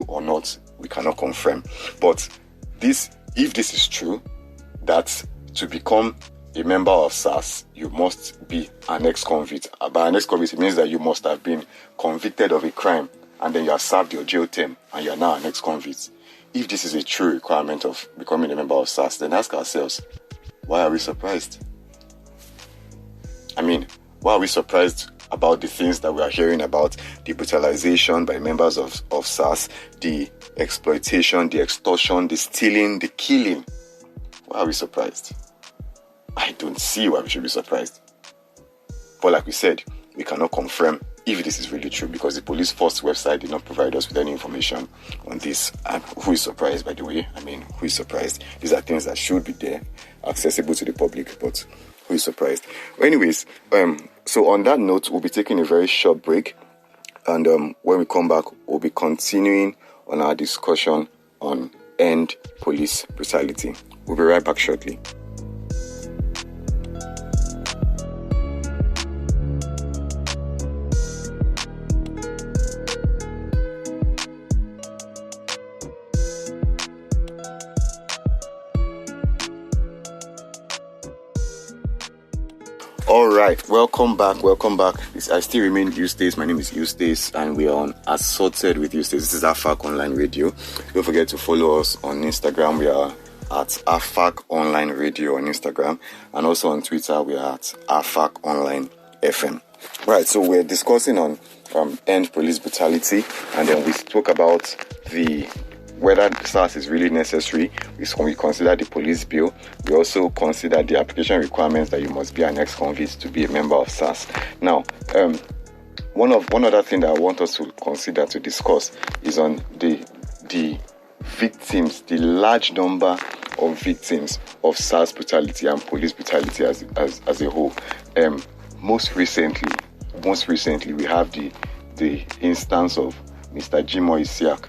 or not, we cannot confirm. But if this is true, that to become a member of SARS, you must be an ex-convict. By an ex-convict, it means that you must have been convicted of a crime and then you have served your jail term and you are now an ex-convict. If this is a true requirement of becoming a member of SARS, then ask ourselves, why are we surprised? I mean, why are we surprised about the things that we are hearing about, the brutalization by members of SARS, the exploitation, the extortion, the stealing, the killing? Why are we surprised? I don't see why we should be surprised. But like we said, we cannot confirm if this is really true because the police force website did not provide us with any information on this. And who is surprised, by the way? I mean, who is surprised? These are things that should be there, accessible to the public, but who is surprised? Anyways, so on that note, we'll be taking a very short break. And when we come back, we'll be continuing on our discussion on end police brutality. We'll be right back shortly. Alright, welcome back. I still remain Eustace. My name is Eustace and we are on Assorted with Eustace. This is AFAC Online Radio. Don't forget to follow us on Instagram. We are at AFAC Online Radio on Instagram, and also on Twitter we are at AFAC Online FM. Right, so we're discussing on end police brutality, and then we spoke about whether SARS is really necessary. We consider the police bill. We also consider the application requirements that you must be an ex-convict to be a member of SARS. Now, one other thing that I want us to consider to discuss is on the victims, the large number of victims of SARS brutality and police brutality as a whole. Most recently, we have the instance of Mr. Jimoh Isiaq.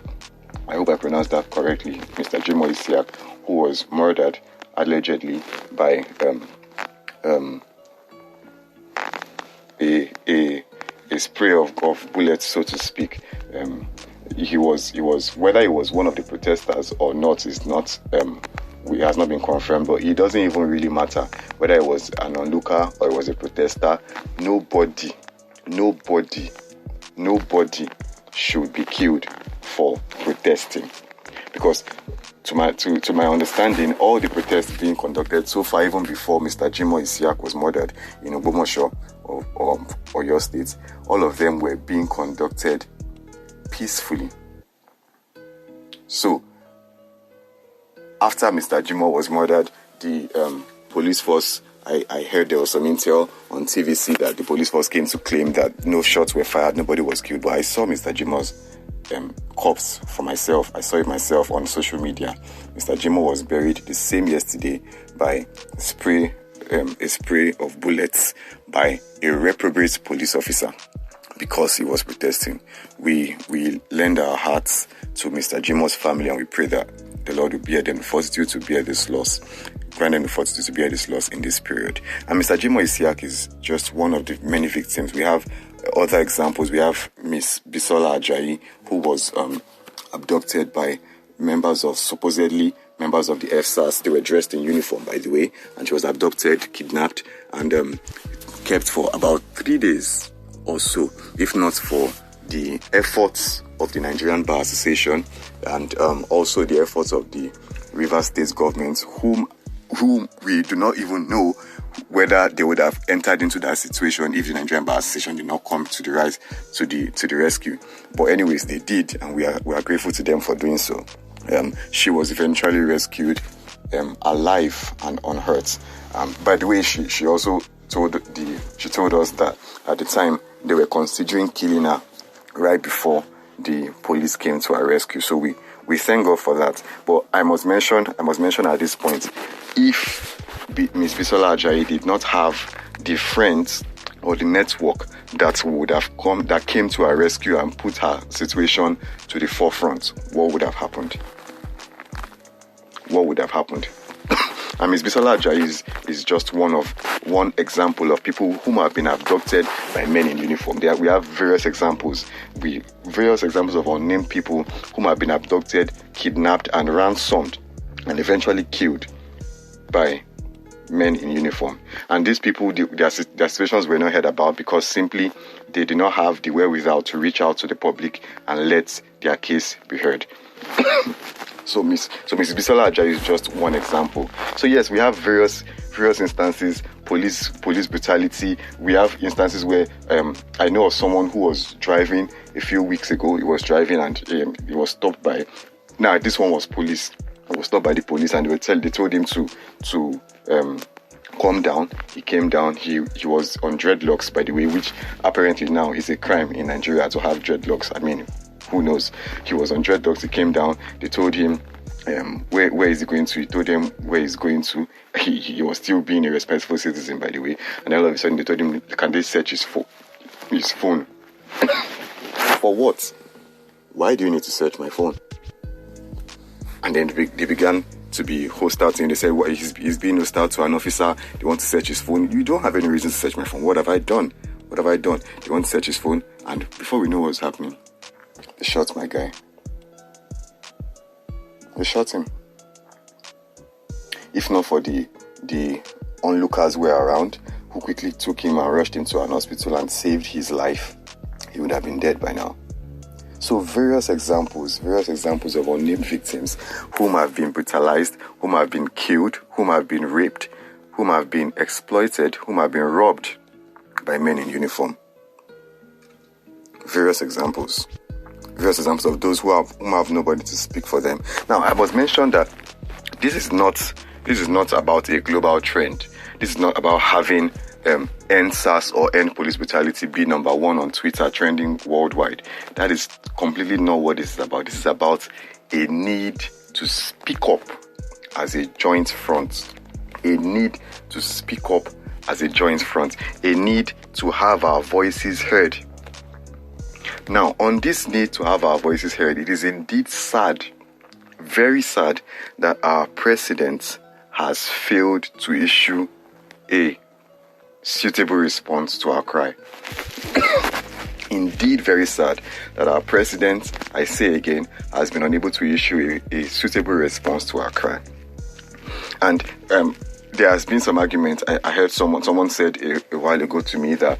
I hope I pronounced that correctly. Mr. Jimoh Isiaq, who was murdered allegedly by a spray of bullets, so to speak. He was whether he was one of the protesters or not is not it has not been confirmed, but it doesn't even really matter whether it was an onlooker or it was a protester. Nobody should be killed for protesting, because to my understanding, all the protests being conducted so far, even before Mr. Jimoh Isiaq was murdered in Ogbomoso or your state, all of them were being conducted peacefully. So after Mr. Jimoh was murdered, the police force, I heard there was some intel on TVC that the police force came to claim that no shots were fired, nobody was killed. But I saw Mr. Jimoh's corpse for myself. I saw it myself on social media. Mr. Jimoh was buried the same yesterday by a spray of bullets by a reprobate police officer because he was protesting. We lend our hearts to Mr. Jimoh's family and we pray that the Lord will bear them the fortitude to bear this loss. Grant them the fortitude to bear this loss in this period. And Mr. Jimoh Isiaq is just one of the many victims. We have other examples. We have Miss Bisola Ajayi, who was abducted by supposedly members of the FSAS. They were dressed in uniform, by the way, and she was abducted, kidnapped, and kept for about 3 days or so, if not for the efforts of the Nigerian Bar Association and also the efforts of the Rivers State government, whom we do not even know whether they would have entered into that situation if the Nigerian Bar Association did not come to the rescue. But anyways, they did, and we are grateful to them for doing so. She was eventually rescued alive and unhurt. By the way, she also told us that at the time they were considering killing her right before the police came to her rescue. So we thank God for that. But I must mention at this point, if Miss Bisola Ajayi did not have the friends or the network that came to her rescue and put her situation to the forefront, what would have happened? And Ms. Bisola Ajayi is just one example of people whom have been abducted by men in uniform. We have various examples. Various examples of unnamed people whom have been abducted, kidnapped, and ransomed, and eventually killed by men in uniform. And these people, their situations were not heard about because simply they did not have the wherewithal to reach out to the public and let their case be heard. So Ms. Bisola Ajayi is just one example. So yes, we have various instances, police brutality. We have instances where I know of someone who was driving a few weeks ago. He was driving and he was stopped by. Now this one was police. He was stopped by the police and they told him to calm down. He came down. He was on dreadlocks, by the way, which apparently now is a crime in Nigeria to have dreadlocks. I mean, who knows? He was on dreadlocks. He came down. They told him where is he going to. He told them where he's going to. He was still being a responsible citizen, by the way. And all of a sudden they told him, can they search his phone? For what? Why do you need to search my phone? And then they began to be hostile to him. They said, well, he's being hostile to an officer. They want to search his phone. You don't have any reason to search my phone. What have I done? They want to search his phone. And before we know what's happening, they shot my guy. They shot him. If not for the onlookers who were around, who quickly took him and rushed him to an hospital and saved his life, he would have been dead by now. So various examples of unnamed victims whom have been brutalized, whom have been killed, whom have been raped, whom have been exploited, whom have been robbed by men in uniform. Various examples of those whom have nobody to speak for them. Now, I was mentioned that this is not about a global trend. This is not about having end SARS or end police brutality be number one on Twitter, trending worldwide. That is completely not what this is about. This is about a need to speak up as a joint front. A need to speak up as a joint front. A need to have our voices heard. Now, on this need to have our voices heard, it is indeed sad, very sad, that our president has failed to issue a suitable response to our cry. Indeed, very sad that our president, I say again, has been unable to issue a suitable response to our cry. And there has been some argument. I heard someone said a while ago to me that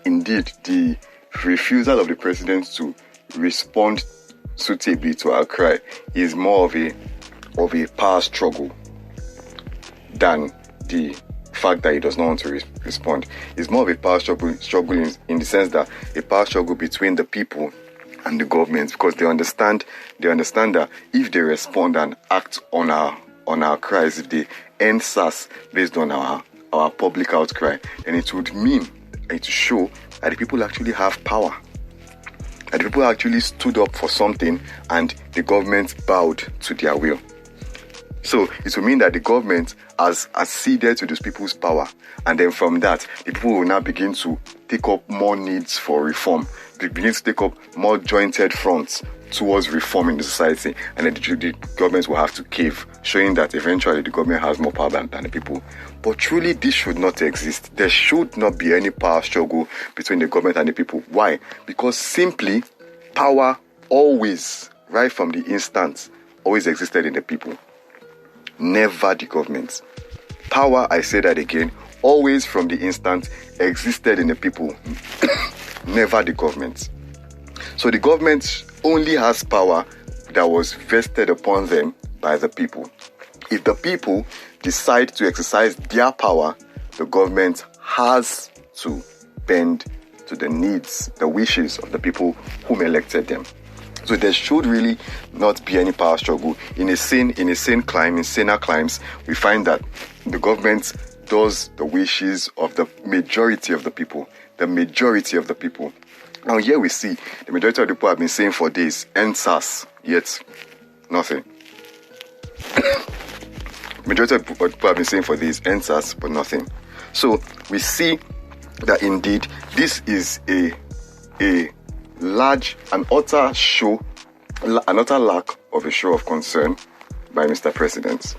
indeed the refusal of the president to respond suitably to our cry is more of a power struggle than the fact that he does not want to respond. It's more of a power struggle in the sense that a power struggle between the people and the government, because they understand that if they respond and act on our cries, if they end SARS based on our public outcry, then it would mean and to show that the people actually have power, that the people actually stood up for something and the government bowed to their will. So it will mean that the government has acceded to those people's power, and then from that, the people will now begin to take up more needs for reform. They begin to take up more jointed fronts towards reforming the society, and then the government will have to cave, showing that eventually the government has more power than the people. But truly, this should not exist. There should not be any power struggle between the government and the people. Why? Because simply, power always, right from the instant, always existed in the people. Never the government. Power, I say that again, always from the instant existed in the people. Never the government. So the government only has power that was vested upon them by the people. If the people decide to exercise their power, the government has to bend to the needs, the wishes of the people whom elected them. So there should really not be any power struggle. In a saner climes, we find that the government does the wishes of the majority of the people. The majority of the people. Now here we see the majority of the people have been saying for days, end SARS, yet nothing. Majority of people have been saying for days, end SARS, but nothing. So we see that indeed this is a large and utter lack of a show of concern by Mr. President.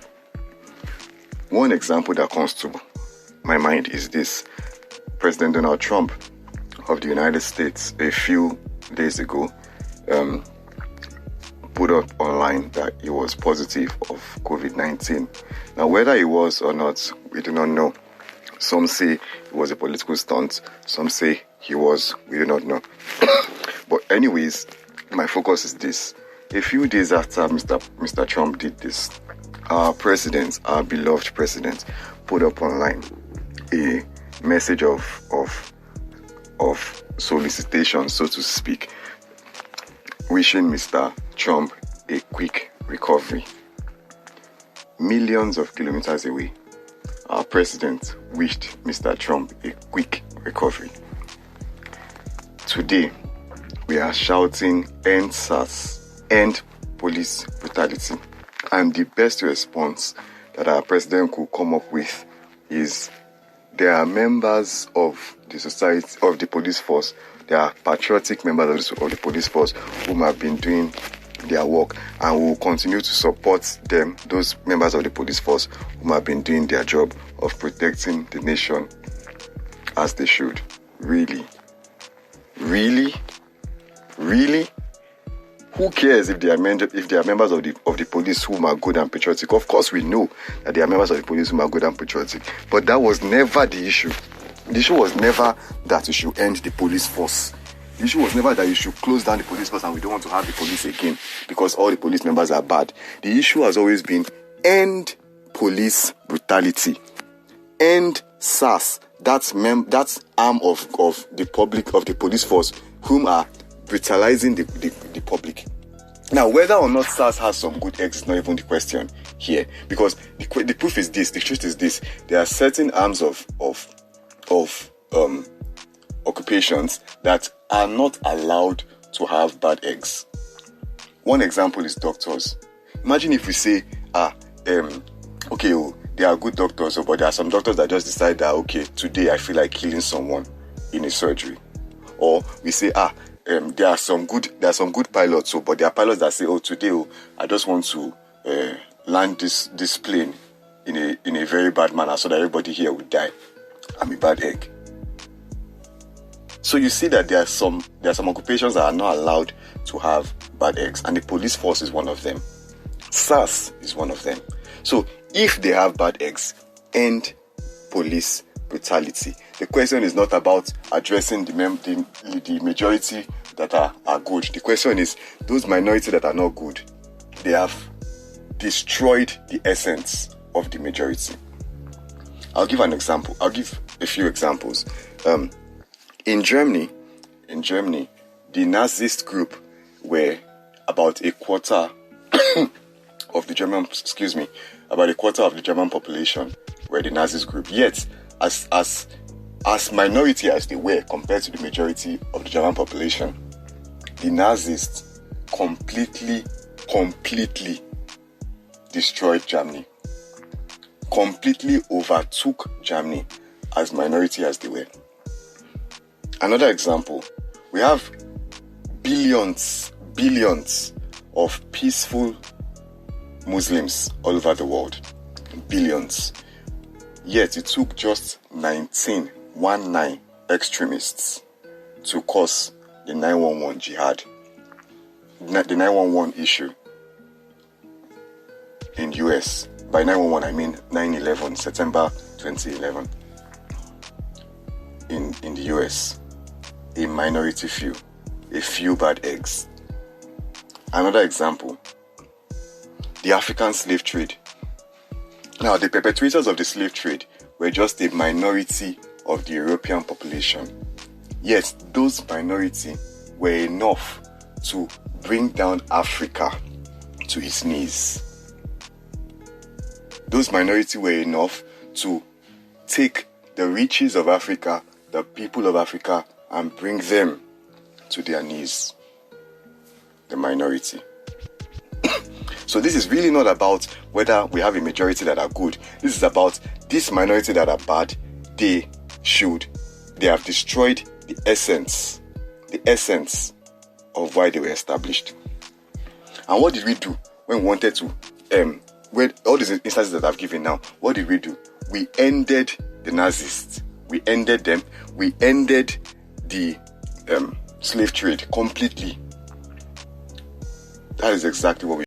One example that comes to my mind is this. President Donald Trump of the United States a few days ago put up online that he was positive of COVID-19. Now, whether he was or not, we do not know. Some say it was a political stunt. Some say he was. We do not know. But anyways, my focus is this. A few days after Mr. Trump did this, our president, our beloved president, put up online a message of solicitation, so to speak, wishing Mr. Trump a quick recovery. Millions of kilometers away, our president wished Mr. Trump a quick recovery. Today, we are shouting, "End SARS, end police brutality." And the best response that our president could come up with is, there are members of the society, of the police force, there are patriotic members of the police force whom have been doing their work, and we will continue to support them, those members of the police force whom have been doing their job of protecting the nation as they should. Really? Really? Really? Who cares if they are members of the police whom are good and patriotic? Of course, we know that they are members of the police whom are good and patriotic, but that was never the issue. The issue was never that we should end the police force. The issue was never that you should close down the police force and we don't want to have the police again because all the police members are bad. The issue has always been end police brutality, end SARS. That's arm of the public, of the police force, whom are brutalizing the public. Now, whether or not SARS has some good eggs is not even the question here, because the proof is this, the truth is this: there are certain arms of occupations that are not allowed to have bad eggs. One example is doctors. Imagine if we say, they are good doctors, but there are some doctors that just decide that, okay, today I feel like killing someone in a surgery. Or we say, there are some good pilots, but there are pilots that say, today I just want to land this plane in a very bad manner so that everybody here will die. I'm a bad egg. So you see that there are some occupations that are not allowed to have bad eggs, and the police force is one of them. SARS is one of them. So if they have bad eggs, end police brutality. The question is not about addressing the majority that are good. The question is, those minority that are not good, they have destroyed the essence of the majority. I'll give an example. I'll give a few examples. In Germany, the Nazist group were about a quarter of the German, about a quarter of the German population were the Nazist group. Yet, as minority as they were compared to the majority of the German population, the Nazis completely destroyed Germany. Completely overtook Germany as minority as they were. Another example, we have billions of peaceful Muslims all over the world. Billions. Yet it took just 19 extremists to cause the 911 jihad, the 911 issue in US. By 911 I mean 9/11, September 2011 in the US. A minority few, a few bad eggs. Another example, the African slave trade. Now, the perpetrators of the slave trade were just a minority of the European population. Yet, those minority were enough to bring down Africa to its knees. Those minority were enough to take the riches of Africa, the people of Africa, and bring them to their knees. The minority. So this is really not about whether we have a majority that are good. This is about this minority that are bad. They have destroyed the essence of why they were established. And what did we do when we wanted to with all these instances that I've given now, what did we do? We ended the Nazis. We ended them. We ended the slave trade completely. That is exactly what we